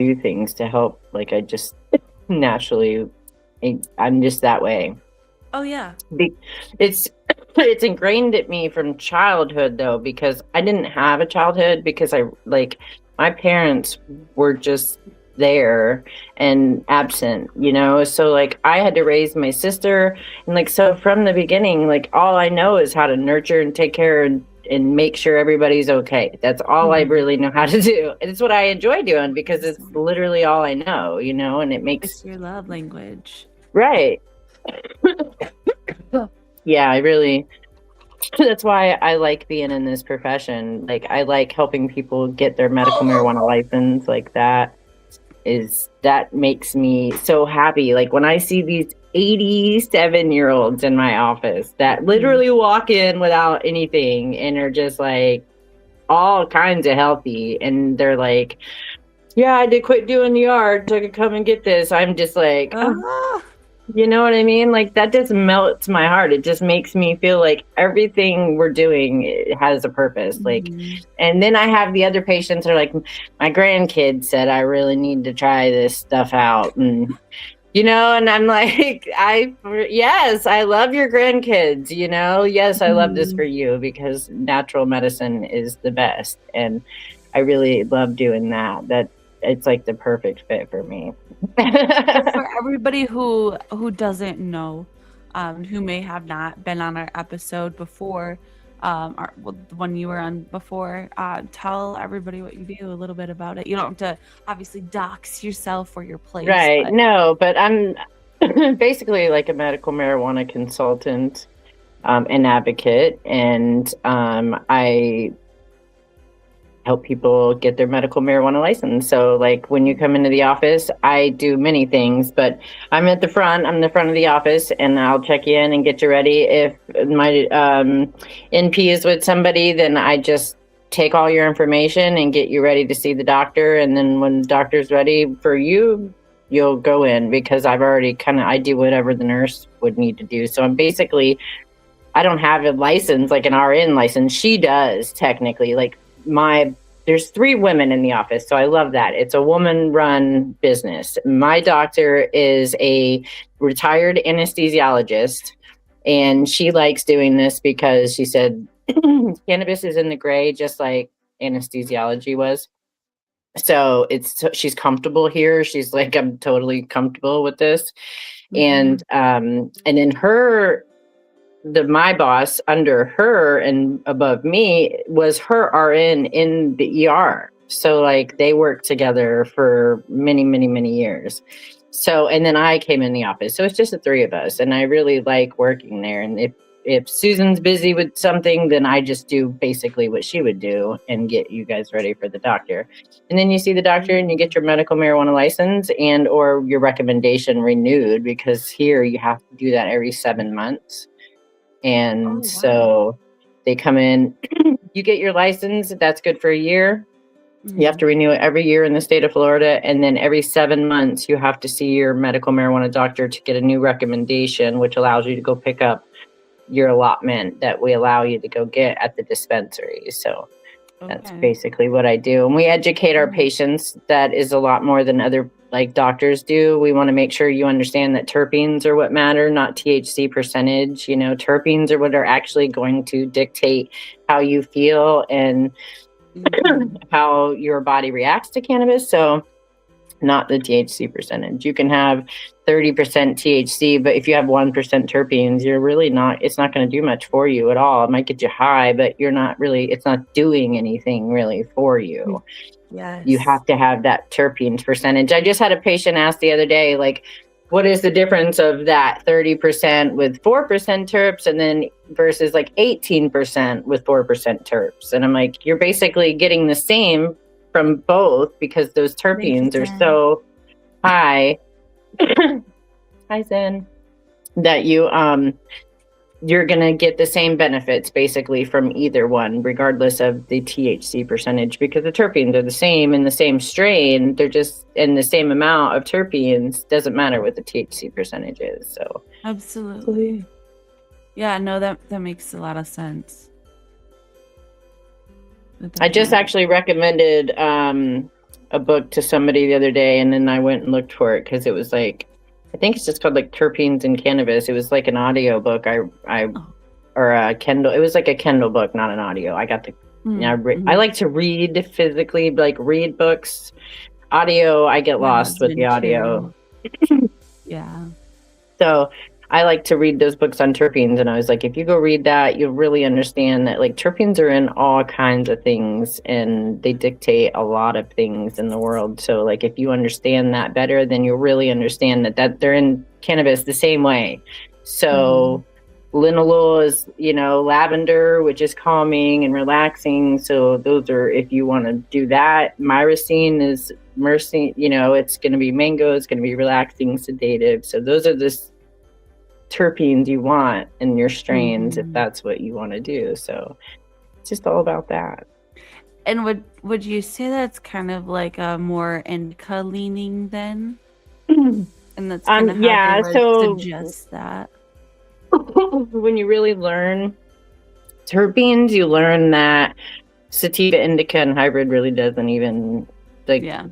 do things to help. Like I just naturally, I'm just that way. Oh yeah. It's it's ingrained at me from childhood though, because I didn't have a childhood because my parents were just there and absent, so like I had to raise my sister, and like so from the beginning, like all I know is how to nurture and take care and make sure everybody's okay. That's all I really know how to do. And it's what I enjoy doing because it's literally all I know, and it makes It's your love language. right. Yeah, I really that's why I like being in this profession. Like I like helping people get their medical marijuana license. Like that makes me so happy. Like when I see these 87-year-olds in my office that literally walk in without anything and are just like all kinds of healthy, and they're like, yeah, I did quit doing the yard so I could come and get this. I'm just like, you know what I mean? Like that just melts my heart. It just makes me feel like everything we're doing has a purpose. Like, and then I have the other patients that are like, my grandkids said I really need to try this stuff out, and and I'm like, yes, I love your grandkids. Yes, I love this for you because natural medicine is the best, and I really love doing that. That it's like the perfect fit for me. For everybody who doesn't know, who may have not been on our episode before, the one you were on before, tell everybody what you do, a little bit about it. You don't have to obviously dox yourself or your place. Right. No, but I'm basically like a medical marijuana consultant, an advocate, and I help people get their medical marijuana license. So like when you come into the office, I do many things, but I'm the front of the office, and I'll check you in and get you ready. If my NP is with somebody, then I just take all your information and get you ready to see the doctor. And then when the doctor's ready for you, you'll go in, because I've already I do whatever the nurse would need to do. So I don't have a license, like an RN license. She does technically. Like there's 3 women in the office, so I love that. It's a woman-run business. My doctor is a retired anesthesiologist, and she likes doing this because she said cannabis is in the gray, just like anesthesiology was. So she's comfortable here. She's like, I'm totally comfortable with this. And then my boss under her and above me was her RN in the ER. So like they worked together for many, many, many years. So, and then I came in the office. So it's just the 3 of us. And I really like working there. And if Susan's busy with something, then I just do basically what she would do and get you guys ready for the doctor. And then you see the doctor and you get your medical marijuana license and or your recommendation renewed, because here you have to do that every 7 months. And so they come in, you get your license. That's good for a year. You have to renew it every year in the state of Florida. And then every 7 months, you have to see your medical marijuana doctor to get a new recommendation, which allows you to go pick up your allotment that we allow you to go get at the dispensary. So that's basically what I do. And we educate our patients. That is a lot more than other like doctors do. We want to make sure you understand that terpenes are what matter, not THC percentage. Terpenes are what are actually going to dictate how you feel and how your body reacts to cannabis. So not the THC percentage. You can have 30% THC, but if you have 1% terpenes, it's not going to do much for you at all. It might get you high, but it's not doing anything really for you. Yes. You have to have that terpenes percentage. I just had a patient ask the other day, like, what is the difference of that 30% with 4% terps and then versus like 18% with 4% terps? And I'm like, you're basically getting the same from both because those terpenes are so high. Hi, Zen. That you're going to get the same benefits basically from either one, regardless of the THC percentage, because the terpenes are the same in the same strain. They're just in the same amount of terpenes. Doesn't matter what the THC percentage is. So absolutely. Yeah, no, that makes a lot of sense. I just actually recommended a book to somebody the other day, and then I went and looked for it because it was like, I think it's just called like Terpenes and Cannabis. It was like an audio book. Oh. Or a Kindle. It was like a Kindle book, not an audio. I got the. Yeah, I Mm-hmm. like to read physically, like read books. Audio, I get My lost with the husband audio. too. Yeah. So I like to read those books on terpenes. And I was like, if you go read that, you'll really understand that like terpenes are in all kinds of things and they dictate a lot of things in the world. So like if you understand that better, then you'll really understand that they're in cannabis the same way. Mm-hmm. So linalool is, lavender, which is calming and relaxing. So those are, if you want to do that. Myrcene is mercy, it's going to be mango, it's going to be relaxing, sedative. So those are the terpenes you want in your strains if Mm-hmm. that's what you want to do. So it's just all about that. And would you say that's kind of like a more indica leaning then? And that's kind of how they Yeah, would so suggest that. when you really learn terpenes, you learn that sativa, indica, and hybrid really doesn't even like Yeah.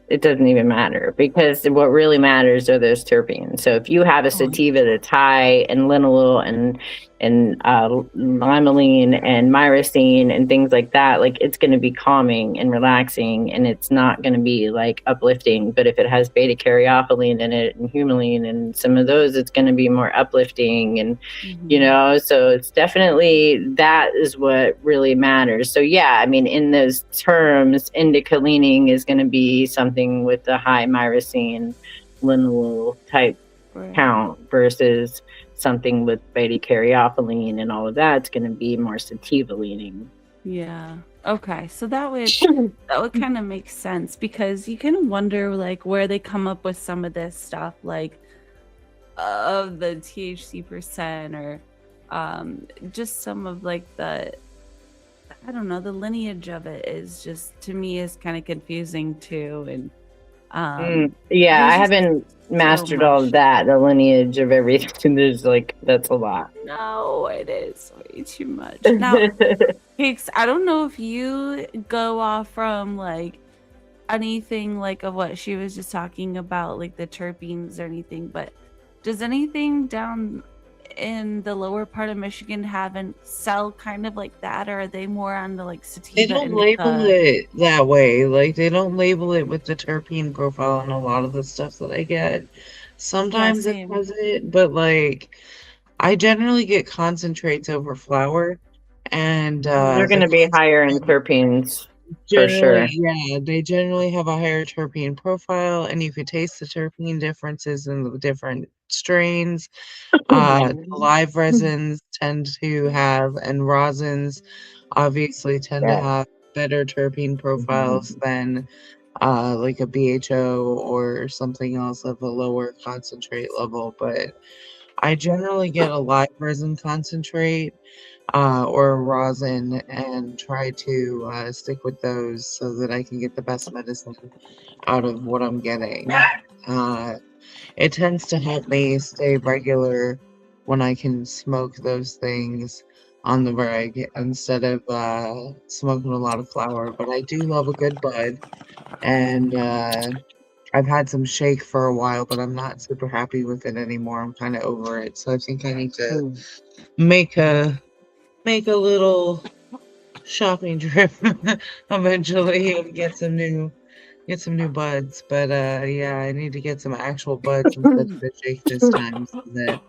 it doesn't even matter because what really matters are those terpenes. So if you have a Oh, sativa that's high in linalool and limonene and myrcene and things like that, like it's going to be calming and relaxing, and it's not going to be like uplifting. But if it has beta caryophyllene in it and humulene and some of those, it's going to be more uplifting and mm-hmm. so it's definitely that is what really matters. So yeah, I mean, in those terms, indica leaning is going to be something with the high myrcene linalool type Right. count versus something with beta caryophyllene and all of that. It's going to be more sativa leaning. Yeah. Okay. So that would kind of make sense because you kind of wonder like where they come up with some of this stuff, like of the THC percent or just some of like the I don't know, the lineage of it is just to me is kind of confusing too. And Yeah, I there's just haven't so mastered all of much. that, the lineage of everything. There's like, that's a lot. No, it is way too much. Now, Cakes, I don't know if you go off from like anything like of what she was just talking about, like the terpenes or anything, but does anything down in the lower part of Michigan have and sell kind of like that, or are they more on the like They sativa don't label indica? it that way. Like they don't label it with the terpene profile on a lot of the stuff that I get. Yeah, Sometimes it same. has it, but like I generally get concentrates over flour, and They're going the to be higher in concentrate terpenes for generally, sure. yeah, they generally have a higher terpene profile, and you could taste the terpene differences in the different strains. Live resins tend to have, and rosins obviously tend to Yeah. have better terpene profiles than like a BHO or something else of a lower concentrate level. But I generally get a live resin concentrate or a rosin and try to stick with those so that I can get the best medicine out of what I'm getting. Uh, it tends to help me stay regular when I can smoke those things on the reg instead of smoking a lot of flower. But I do love a good bud, and I've had some shake for a while, but I'm not super happy with it anymore. I'm kind of over it, so I think I need to make a little shopping trip eventually and get some new buds. But yeah, I need to get some actual buds instead of the shake this time so that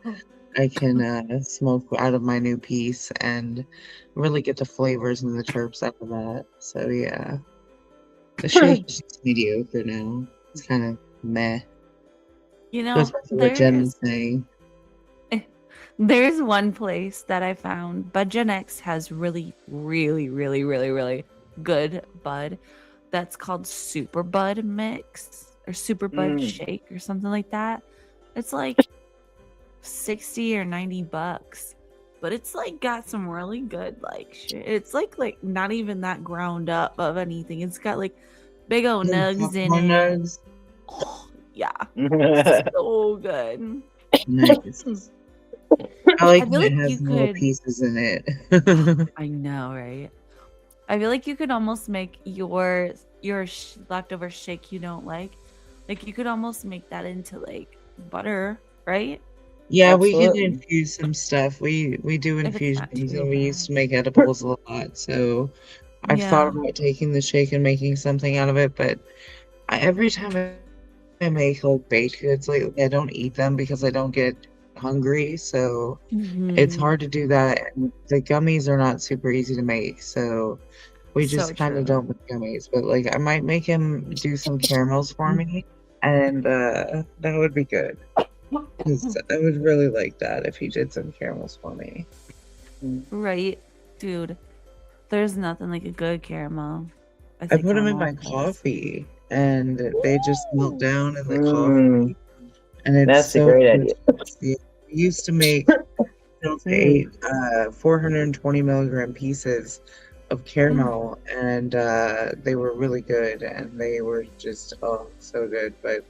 I can smoke out of my new piece and really get the flavors and the terps out of that. So yeah, the shake is just mediocre now. It's kind of meh. You Goes know, back to what Jen was saying. there's one place that I found. Bud Gen X has really, really, really, really, really good bud that's called Super Bud Mix or Super Bud Mm. Shake or something like that. It's like 60 or 90 bucks. But it's like got some really good like shit. It's like not even that ground up of anything. It's got like big old Little nugs in popcorn it. nugs. Oh, yeah. So good. Nice. I like I when feel it like you has little could pieces in it. I know, right? I feel like you could almost make your your leftover shake you don't like you could almost make that into like butter, right? Yeah, we can Absolutely. infuse some stuff. We do If it's not infusions too and we used bad. to make edibles a lot. So I've thought Yeah. about taking the shake and making something out of it, but every time I make like baked goods lately, I don't eat them because I don't get hungry. So it's Hmm. hard to do that. And the gummies are not super easy to make. So we So just kind of true. don't make gummies. But like I might make him do some caramels for me, and that would be good. 'Cause I would really like that if he did some caramels for me. Right, dude. There's nothing like a good caramel. I I say put them in my caramelized. coffee and they just melt Ooh. down in the Mm, coffee and it's that's a so great idea. delicious. Yeah, we used to make Mm. 8 420 milligram pieces of Mm. caramel and they were really good and they were just so good. But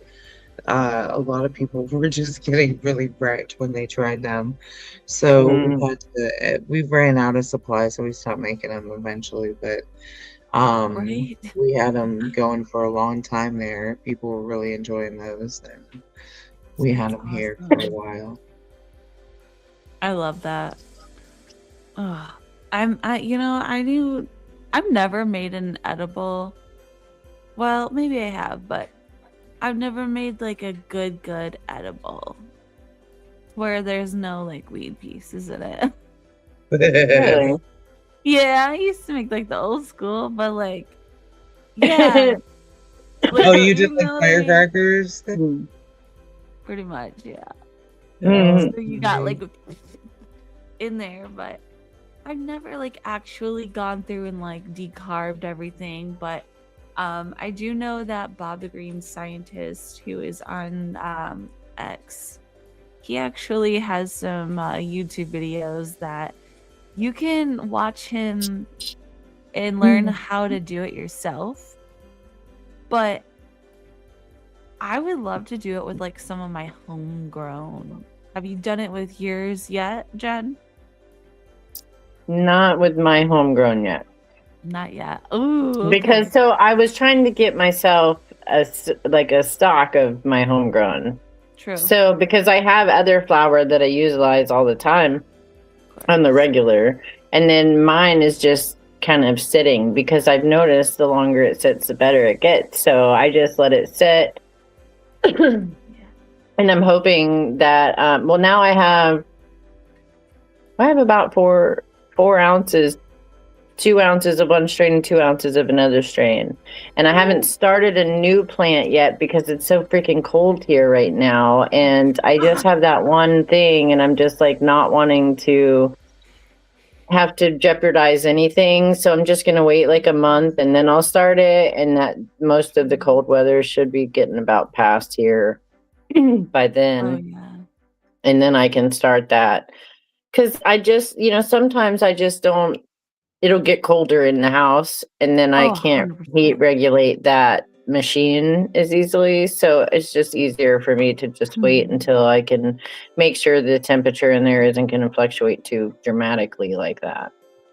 a lot of people were just getting really wrecked when they tried them. So Mm. we ran out of supply, so we stopped making them eventually. But Right. we had them going for a long time there. People were really enjoying those, and we had That's them here for a awesome. while. I love that. Oh, I've never made an edible. Well, maybe I have, but I've never made like a good edible where there's no like weed pieces in it. Really? Yeah, I used to make like the old school, but like, yeah, Oh, like you did you like know what I mean? firecrackers? Mm. Pretty much, yeah. Oh, Mhm. So you got nice. like in there, but I've never like actually gone through and like decarved everything, but I do know that Bob the Green Scientist, who is on X, he actually has some YouTube videos that you can watch him and learn how to do it yourself. But I would love to do it with like some of my homegrown. Have you done it with yours yet, Jen? Not with my homegrown yet. Not yet. Ooh, Because okay. so I was trying to get myself like a stock of my homegrown. True. So because I have other flour that I utilize all the time Of on the course. regular, and then mine is just kind of sitting because I've noticed the longer it sits, the better it gets. So I just let it sit, and Yeah. I'm hoping that well now I have about 4 ounces, 2 ounces of one strain and 2 ounces of another strain. And I haven't Ooh. started a new plant yet because it's so freaking cold here right now. And I just have that one thing, and I'm just like not wanting to have to jeopardize anything. So I'm just going to wait like a month and then I'll start it. And that most of the cold weather should be getting about past here by Oh then. yeah. And then I can start that. Because I just, sometimes I just don't, it'll get colder in the house and then I Oh, can't 100%. heat regulate that machine as easily. So it's just easier for me to just wait Mhm. until I can make sure the temperature in there isn't going to fluctuate too dramatically like that.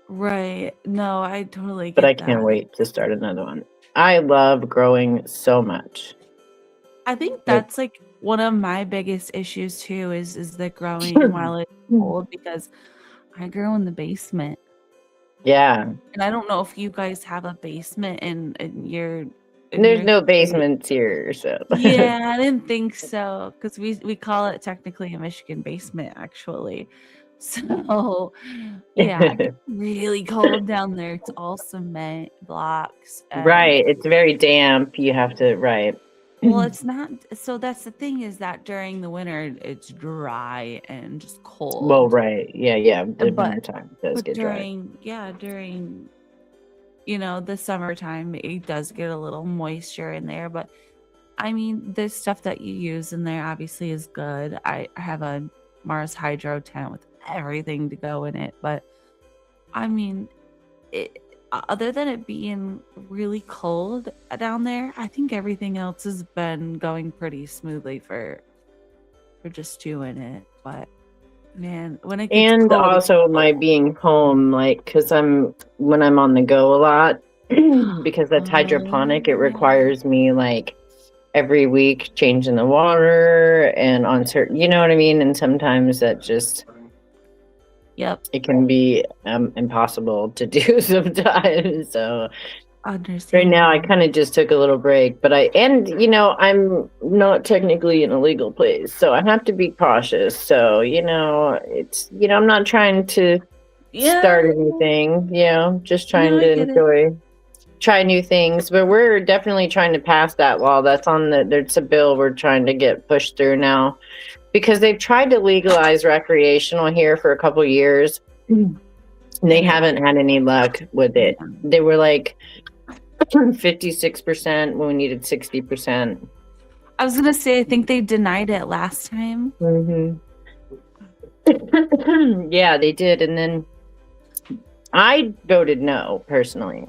Right. No, I totally But I get can't that. wait to start another one. I love growing so much. I think Like, that's like one of my biggest issues too is the growing while it's cold because I grow in the basement. yeah, And I don't know if you guys have a basement in there's your no state. basements here, so Yeah, I didn't think so because we call it technically a Michigan basement actually. So yeah, it gets really cold down there. It's all cement blocks and right. It's very damp. You have to right. well, it's not so that's the thing is that during the winter it's dry and just Well, cold. right. Yeah, yeah. The But wintertime does but get dry. during the summertime it does get a little moisture in there, but I mean, the stuff that you use in there obviously is good. I have a Mars Hydro tent with everything to go in it, but I mean, it, other than it being really cold down there, I think everything else has been going pretty smoothly for just doing it. But man, when it gets And cold, it gets also my cold. being home, like, because when I'm on the go a lot. because that's hydroponic. It requires me like every week changing the water and on certain, you know what I mean? And sometimes that just, Yep. it can be impossible to do sometimes. So right now I kind of just took a little break, but I'm not technically in a legal place, so I have to be cautious. So, it's, I'm not trying to start anything, just trying to try new things. But we're definitely trying to pass that law. That's there's a bill we're trying to get pushed through now because they've tried to legalize recreational here for a couple years. They haven't had any luck with it. They were like 56% when we needed 60%. I was gonna say, I think they denied it last time. Yeah, they did, and then I voted no personally.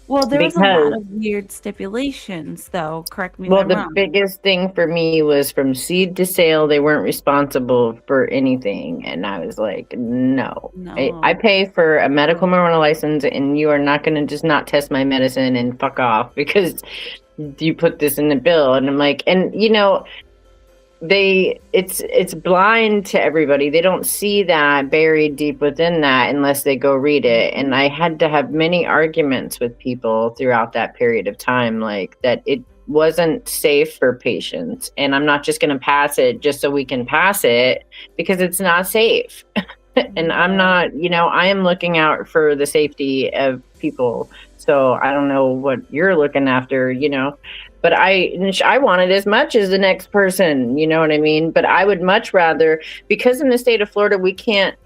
Well, there was a lot of weird stipulations, though. Correct me if I'm wrong. The biggest thing for me was from seed to sale, they weren't responsible for anything. And I was like, no. I pay for a medical marijuana license, and you are not going to just not test my medicine and fuck off because you put this in the bill. And I'm like, and it's blind to everybody. They don't see that buried deep within that unless they go read it. And I had to have many arguments with people throughout that period of time, like that it wasn't safe for patients. And I'm not just going to pass it just so we can pass it because it's not safe. And I'm not, I am looking out for the safety of people. So I don't know what you're looking after, but I want it as much as the next person, you know what I mean? But I would much rather, because in the state of Florida, we can't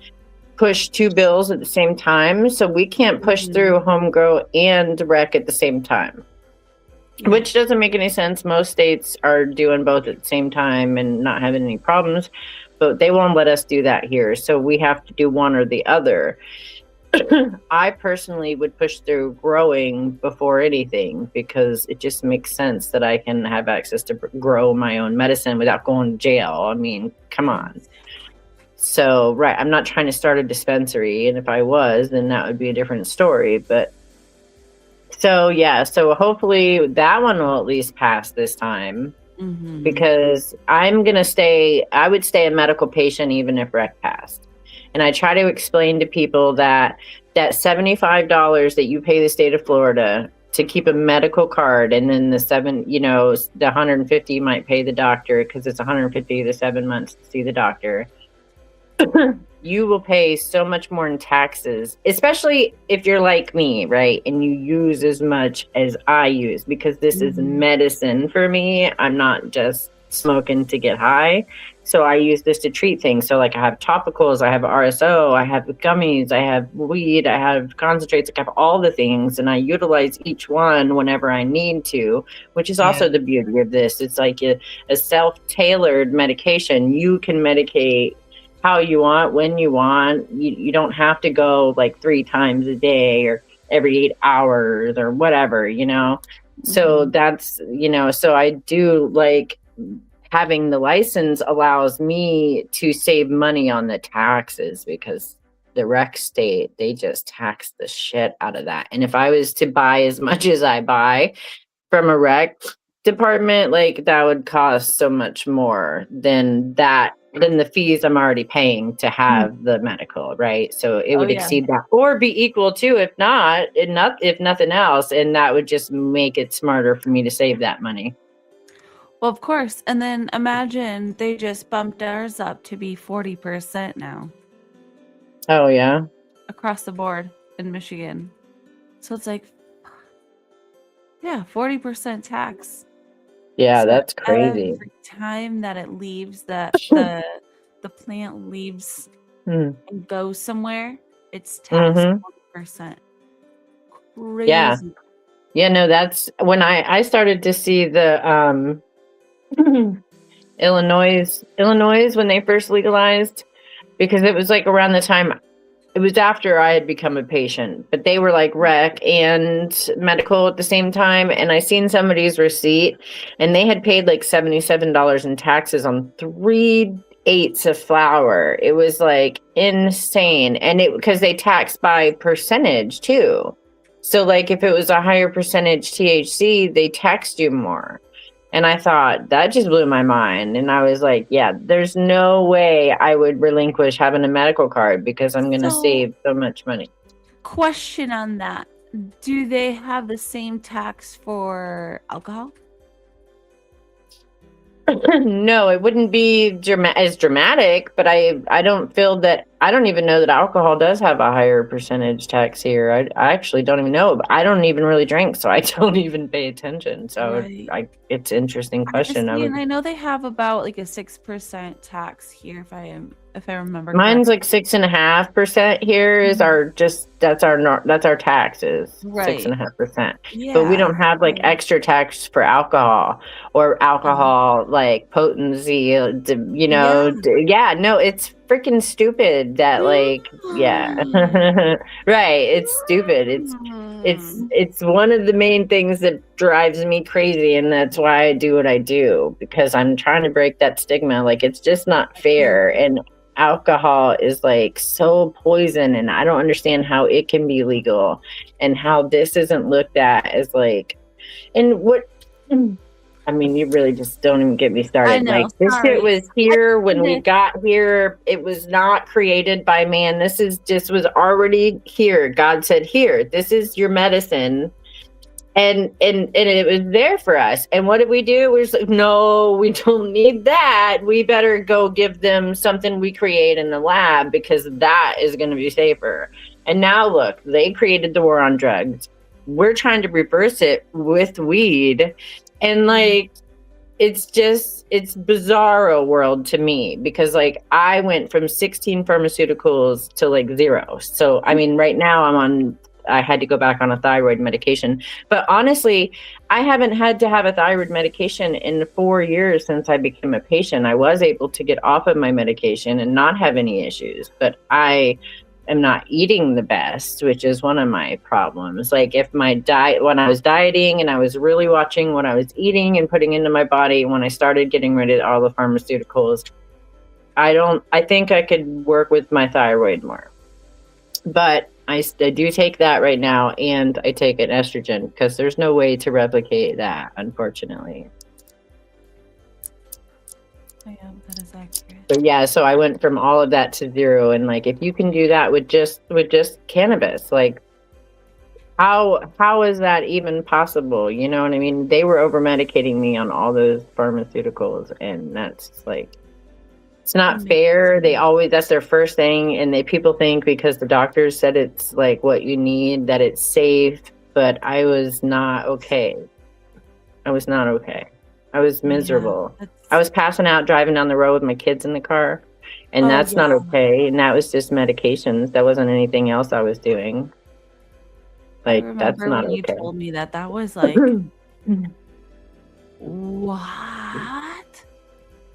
push two bills at the same time. So we can't push through home grow and rec at the same time, which doesn't make any sense. Most states are doing both at the same time and not having any problems, but they won't let us do that here. So we have to do one or the other. I personally would push through growing before anything because it just makes sense that I can have access to grow my own medicine without going to jail. I mean, come on. So, right, I'm not trying to start a dispensary, and if I was, then that would be a different story. But so hopefully that one will at least pass this time because I would stay a medical patient even if rec passed. And I try to explain to people that $75 that you pay the state of Florida to keep a medical card, and then the $150 you might pay the doctor because it's $150 to 7 months to see the doctor. You will pay so much more in taxes, especially if you're like me, right? And you use as much as I use because this is medicine for me. I'm not just smoking to get high. So I use this to treat things. So like I have topicals, I have RSO, I have gummies, I have weed, I have concentrates, I have all the things, and I utilize each one whenever I need to, which is also the beauty of this. It's like a self-tailored medication. You can medicate how you want, when you want. You don't have to go like 3 times a day or every 8 hours or whatever, So that's, so I do like having the license allows me to save money on the taxes because the rec state, they just tax the shit out of that. And if I was to buy as much as I buy from a rec department, like that would cost so much more than the fees I'm already paying to have the medical, right? So it would exceed that or be equal to, if nothing else. And that would just make it smarter for me to save that money. Well, of course. And then imagine they just bumped ours up to be 40% now. Oh, yeah? Across the board in Michigan. So it's like, 40% tax. Yeah, so that's crazy. Every time that it leaves, the plant leaves and goes somewhere, it's taxed 40%. Crazy. Yeah. Yeah, no, that's when I started to see the Illinois when they first legalized, because it was like around the time, it was after I had become a patient, but they were like rec and medical at the same time. And I seen somebody's receipt and they had paid like $77 in taxes on 3/8 of flour. It was like insane. And because they tax by percentage too. So like if it was a higher percentage THC, they taxed you more. And I thought that just blew my mind. And I was like, yeah, there's no way I would relinquish having a medical card because I'm going to So, save so much money. question on that. Do they have the same tax for alcohol? No, it wouldn't be as dramatic, but I don't feel that I don't even know that alcohol does have a higher percentage tax here. I actually don't even know. But I don't even really drink, so I don't even pay attention. So Right. it's an interesting question. I See, and would I know they have about like a 6% tax here, if I remember Mine's correctly. like 6.5% here is Mhm. our that's our taxes, six Right. and a half percent. But we Yeah. don't have like So, extra tax for alcohol or uh, alcohol like potency, yeah. yeah, no, it's freaking stupid that like, yeah. Right, it's stupid. It's one of the main things that drives me crazy, and that's why I do what I do, because I'm trying to break that stigma. Like it's just not fair, and alcohol is like so poison, and I don't understand how it can be legal and how this isn't looked at as like, and what I mean, you really just don't even get me I started. know. Like this shit Sorry. was I here when we find it. got here. It was not created by man. This is just was already here. God said, "Here, this is your medicine." And it was there for us. And what did we do? We were just like, no, we don't need that. We better go give them something we create in the lab because that is going to be safer. And now look, they created the war on drugs. We're trying to reverse it with weed. And like it's bizarro world to me, because like I went from 16 pharmaceuticals to like 0. So I mean right now I had to go back on a thyroid medication. But honestly, I haven't had to have a thyroid medication in 4 years since I became a patient. I was able to get off of my medication and not have any issues, but I am not eating the best, which is one of my problems. Like if my diet, when I was dieting and I was really watching what I was eating and putting into my body, when I started getting rid of all the pharmaceuticals, I think I could work with my thyroid more. But I do take that right now, and I take an estrogen because there's no way to replicate that, unfortunately. Yeah, that is accurate. So yeah, so I went from all of that to 0, and like if you can do that with just cannabis, like how is that even possible? You know what I mean? They were over medicating me on all those pharmaceuticals, and that's like it's not fair. They always that's their first thing, and people think because the doctors said it's like what you need that it's safe, but I was not okay. I was not okay. I was miserable. Yeah, I was passing out driving down the road with my kids in the car, and oh that's not yeah. okay. And that was just medications. That wasn't anything else I was doing. I Like that's remember not when you okay. told me that. That was like, what?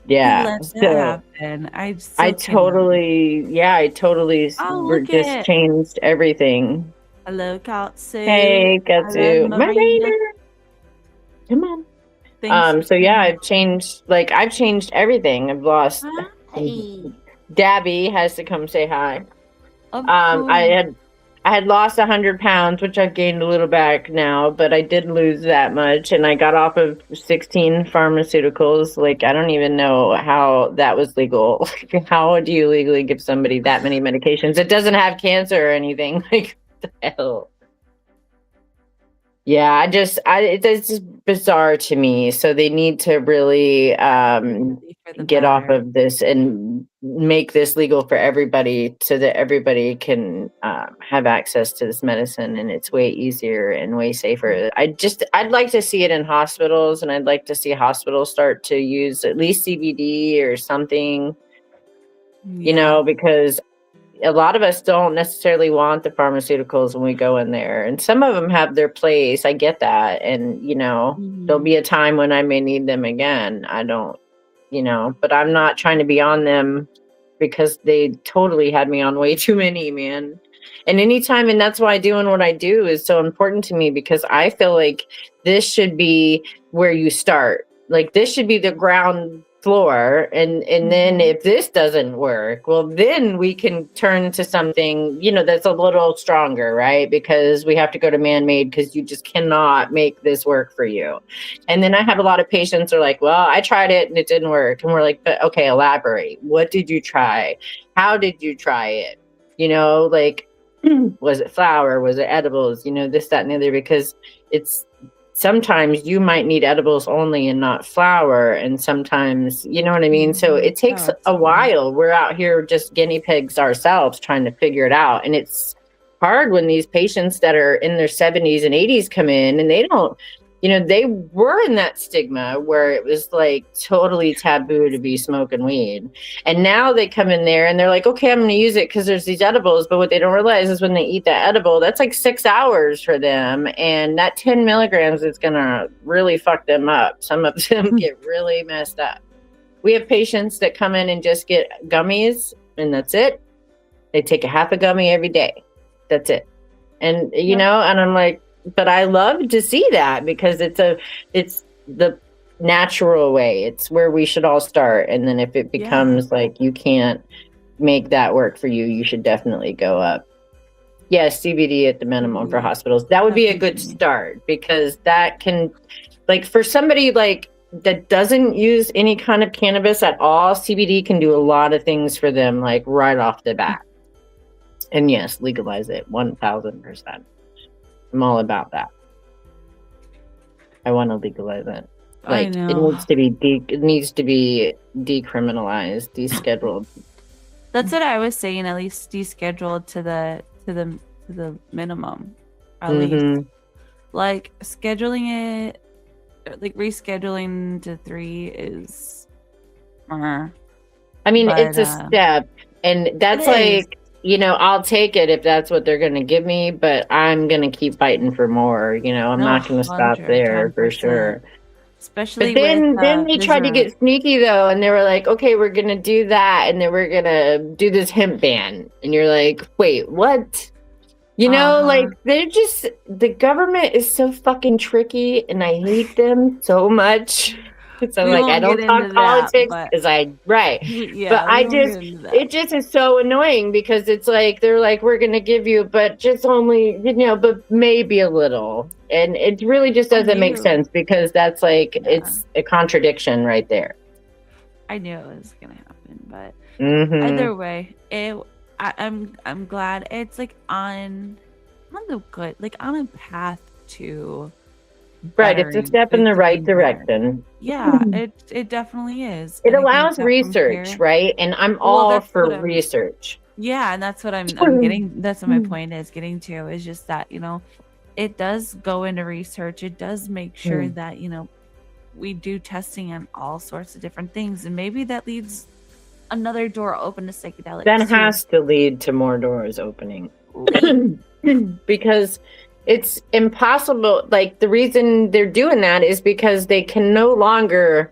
Who Yeah. let that So happen? I I still cannot. totally Oh, look just it. changed everything. Hello, Katsu. Hey, Hello, Katsu, my Marina. reindeer. Come on. Thanks for So yeah, saying I've changed everything. I've lost. hi. Dabby has to come say hi. Of Um, I course. had I had lost 100 pounds, which I've gained a little back now, but I did lose that much, and I got off of 16 pharmaceuticals. Like I don't even know how that was legal. Like, how do you legally give somebody that many medications? It doesn't have cancer or anything. Like what the hell? Yeah, it's just bizarre to me. So they need to really For the get off better. of this and make this legal for everybody, so that everybody can have access to this medicine, and it's way easier and way safer. I'd like to see it in hospitals, and I'd like to see hospitals start to use at least CBD or something, Yeah. because a lot of us don't necessarily want the pharmaceuticals when we go in there, and some of them have their place. I get that, and there'll Mhm. be a time when I may need them again. I don't, but I'm not trying to be on them because they totally had me on way too many, man. And anytime, and that's why doing what I do is so important to me, because I feel like this should be where you start. Like this should be the ground floor, and then if this doesn't work, well, then we can turn to something, that's a little stronger, right? Because we have to go to man-made, because you just cannot make this work for you. And then I have a lot of patients are like, well, I tried it and it didn't work. And we're like, but okay, elaborate. What did you try? How did you try it? Like, was it flour? Was it edibles? This, that, and the other, because it's sometimes you might need edibles only and not flour. And sometimes, you know what I mean? So it takes a while. We're out here just guinea pigs ourselves trying to figure it out. And it's hard when these patients that are in their 70s and 80s come in and they don't, they were in that stigma where it was like totally taboo to be smoking weed. And now they come in there and they're like, okay, I'm going to use it because there's these edibles. But what they don't realize is when they eat that edible, that's like 6 hours for them. And that 10 milligrams is going to really fuck them up. Some of them get really messed up. We have patients that come in and just get gummies and that's it. They take a half a gummy every day. That's it. And, and I'm like, but I love to see that, because it's the natural way. It's where we should all start. And then if it becomes like you can't make that work for you, you should definitely go up. Yes, CBD at the minimum for hospitals. That would be a good start, because that can, like, for somebody like that doesn't use any kind of cannabis at all, CBD can do a lot of things for them, like right off the bat. And yes, legalize it 1000%. I'm all about that. I want to legalize it. Like, it needs to be decriminalized, descheduled. That's what I was saying. At least descheduled to the minimum. At least, like, scheduling it, like rescheduling to 3 is. I mean, it's a step, and that's like. I'll take it if that's what they're going to give me, but I'm going to keep fighting for more. I'm not going to stop there for sure. Especially but then they tried to get sneaky though, and they were like, okay, we're going to do that, and then we're going to do this hemp ban. And you're like, wait, what? Like, they're just, the government is so fucking tricky, and I hate them so much. So like, I don't talk politics because right. But it just is so annoying, because it's like, they're like, we're going to give you, but just only, but maybe a little. And it really just doesn't make sense, because that's like, it's a contradiction right there. I knew it was going to happen, but either way, I'm glad it's like on the good, like on a path to. Right, it's a step in the right direction. Yeah, it definitely is. It allows research, right? And I'm all for research. Yeah, and that's what I'm getting. That's what my point is getting to, is just that, it does go into research. It does make sure that, we do testing on all sorts of different things. And maybe that leaves another door open to psychedelics. That has to lead to more doors opening. Because it's impossible. Like, the reason they're doing that is because they can no longer,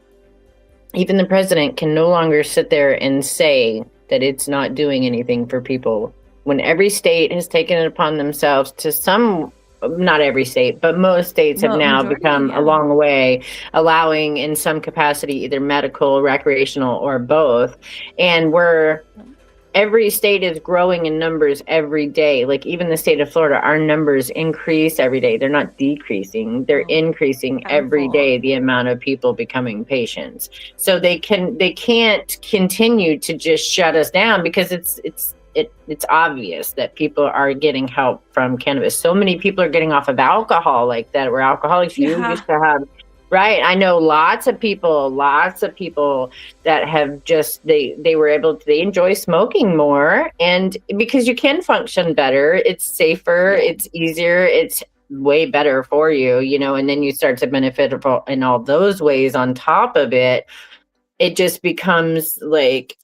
even the president can no longer sit there and say that it's not doing anything for people, when every state has taken it upon themselves to not every state, but most states have now become a long way, allowing in some capacity, either medical, recreational, or both. And every state is growing in numbers every day. Like, even the state of Florida, our numbers increase every day. They're not decreasing. They're increasing every day, the amount of people becoming patients. So they can't continue to just shut us down, because it's obvious that people are getting help from cannabis. So many people are getting off of alcohol, like that were alcoholics. You used to have. Right. I know lots of people that have just, they were able to, they enjoy smoking more, and because you can function better, it's safer, it's easier, it's way better for you, and then you start to benefit in all those ways on top of it. It just becomes like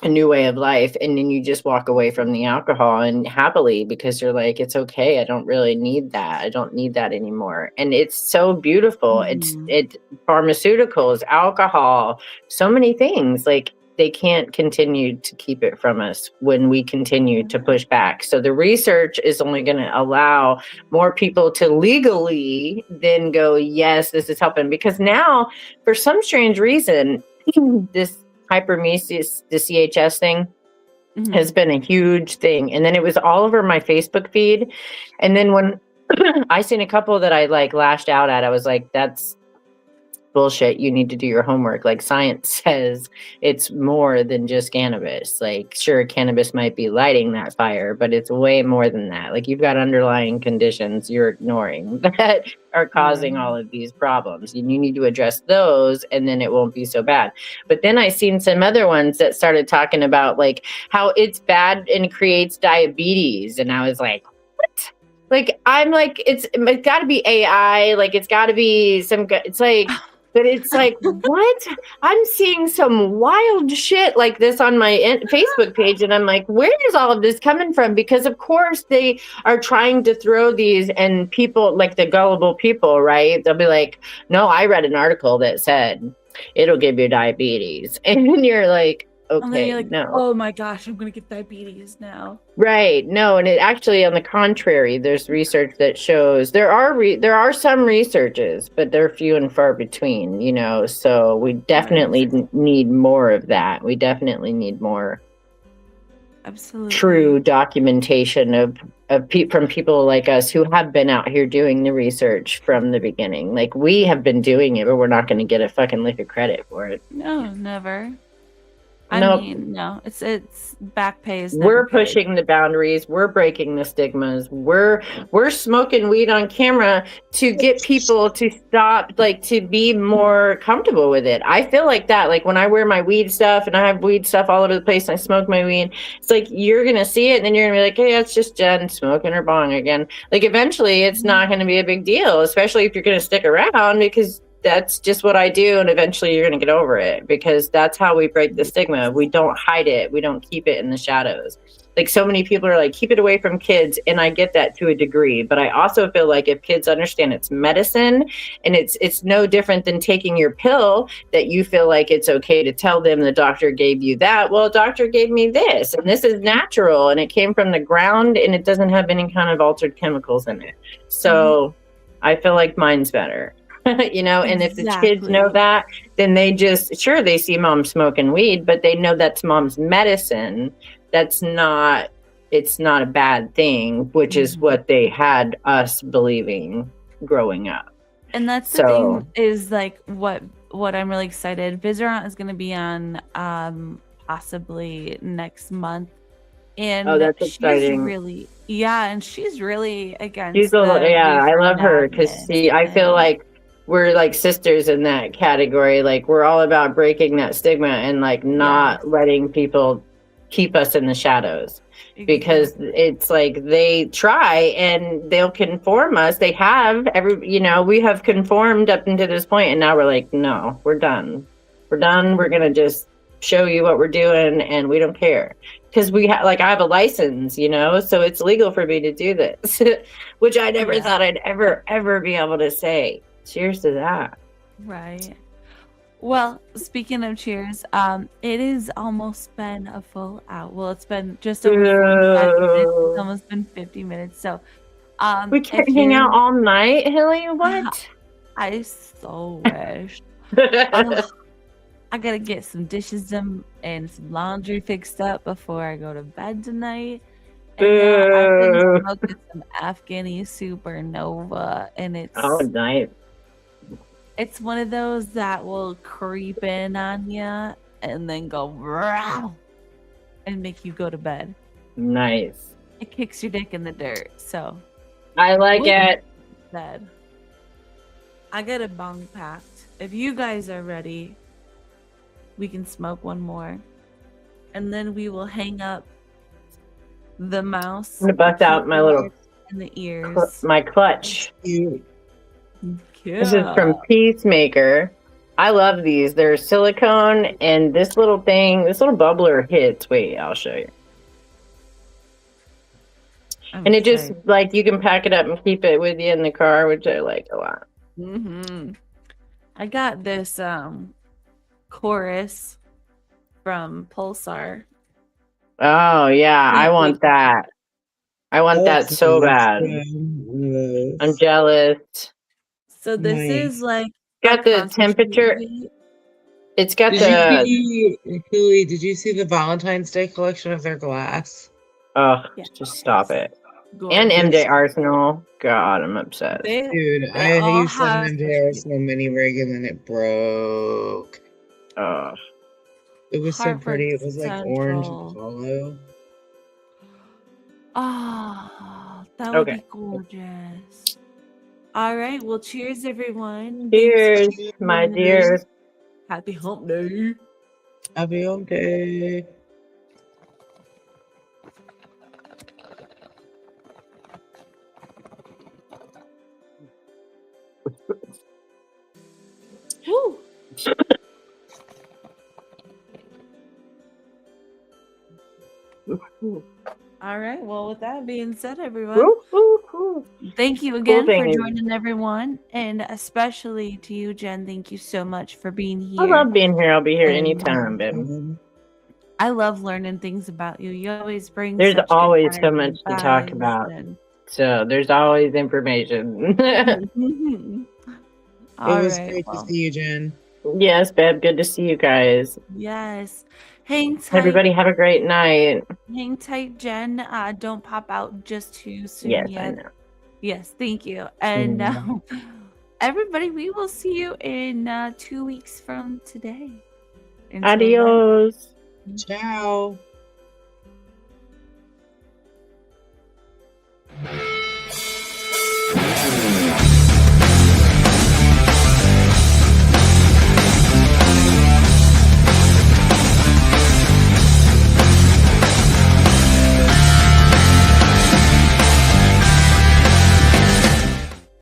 a new way of life, and then you just walk away from the alcohol and happily, because you're like, it's okay, I don't really need that, I don't need that anymore. And it's so beautiful. It's pharmaceuticals, alcohol, so many things, like, they can't continue to keep it from us when we continue to push back. So the research is only going to allow more people to legally then go, yes, this is helping. Because now, for some strange reason, this hypermesis, the CHS thing Mhm. has been a huge thing. And then it was all over my Facebook feed. And then when I seen a couple that I like lashed out at, I was like, that's bullshit. You need to do your homework. Like science says it's more than just cannabis. Like sure, cannabis might be lighting that fire, but it's way more than that. Like you've got underlying conditions you're ignoring that are causing all of these problems. And you need to address those and then it won't be so bad. But then I seen some other ones that started talking about like how it's bad and creates diabetes. And I was like, what? Like I'm like it's got to be AI, like it's got to be it's like but it's like, what? I'm seeing some wild shit like this on my Facebook page. And I'm like, where is all of this coming from? Because, of course, they are trying to throw these and people like the gullible people, right? They'll be like, no, I read an article that said it'll give you diabetes. And you're like, And then okay, you're like, no. oh my gosh, I'm going to get diabetes now. Right. No, and it actually, on the contrary, there's research that shows there are some researches, but they're few and far between, you know. So we definitely need more of that. We definitely need more absolutely true documentation of from people like us who have been out here doing the research from the beginning. Like we have been doing it, but we're not going to get a fucking lick of credit for it. No, never. Nope. I mean, no, it's back pay is We're never paid. pushing the boundaries. We're breaking the stigmas. We're smoking weed on camera to get people to stop, like to be more comfortable with it. I feel like that. Like when I wear my weed stuff and I have weed stuff all over the place and I smoke my weed, it's like you're gonna see it and then you're gonna be like, hey, that's just Jen smoking her bong again. Like eventually it's not gonna be a big deal, especially if you're gonna stick around because that's just what I do. And eventually you're going to get over it because that's how we break the stigma. We don't hide it. We don't keep it in the shadows. Like so many people are like, keep it away from kids. And I get that to a degree, but I also feel like if kids understand it's medicine and it's no different than taking your pill, that you feel like it's okay to tell them the doctor gave you that. Well, doctor gave me this and this is natural and it came from the ground and it doesn't have any kind of altered chemicals in it. So I feel like mine's better. You know, and if the kids know that, then they just they see mom smoking weed, but they know that's mom's medicine. It's not a bad thing, which is what they had us believing growing up. And that's the thing is like what I'm really excited. Vizerant is going to be on possibly next month. And that's exciting. She's really against she's I love her because I feel like we're like sisters in that category. Like we're all about breaking that stigma and like not letting people keep us in the shadows because it's like they try and they'll conform us. They have we have conformed up until this point and now we're like, no, we're done. We're going to just show you what we're doing and we don't care. Because I have a license, so it's legal for me to do this, which I never thought I'd ever be able to say. Cheers to that. Right. Well, speaking of cheers, it has almost been a full hour. Well, it's been just over 45 minutes. It's almost been 50 minutes. So, we can't hang out all night, Hilly. What? I so wish. I gotta get some dishes done and some laundry fixed up before I go to bed tonight. And I've been smoking some Afghani Supernova, and it's nice. It's one of those that will creep in on you and then go Row! And make you go to bed. Nice. It kicks your dick in the dirt. So I like it. Bed. I got a bong packed. If you guys are ready, we can smoke one more, and then we will hang up the mouse. I'm gonna bust out my little and the ears. My clutch. Yeah. This is from Peacemaker. I love these. They're silicone, and this little bubbler hits. Wait, I'll show you. And it just like you can pack it up and keep it with you in the car, which I like a lot. I got this chorus from Pulsar. Oh yeah, I want that. I want that so bad. I'm jealous. So this is like got the temperature. It's got Did the you see, Hooey, did you see the Valentine's Day collection of their glass? oh, Yeah. just stop it. And Gorgeous. MJ Arsenal. God, I'm obsessed. Dude, They I all used to have an have MJ Arsenal mini rig and then it broke. Oh, It was so Harvard pretty. It was like orange and Central. hollow. Ah, that would okay. be gorgeous. All right. Well, cheers, everyone. Cheers, Thanks for my tuning in. dears. Happy hump day. Happy home day. Woo. All right. Well, with that being said, everyone, Woo, woo, woo. thank you again for thing is- joining everyone, and especially to you, Jen. Thank you so much for being I here. love being here. I'll be here And- anytime, baby. I love learning things about you. You always bring. There's such good always so energy, much to talk guys, about. and- So there's always information. All It was right, great well, to see you, Jen. Yes, babe. Good to see you guys. yes. Hang tight. Everybody have a great night. Hang tight, Jen. Don't pop out just too soon Yes, I yet. know. Yes, thank you. And Mm. everybody, we will see you in 2 weeks from today. Until then, Adios. Ciao.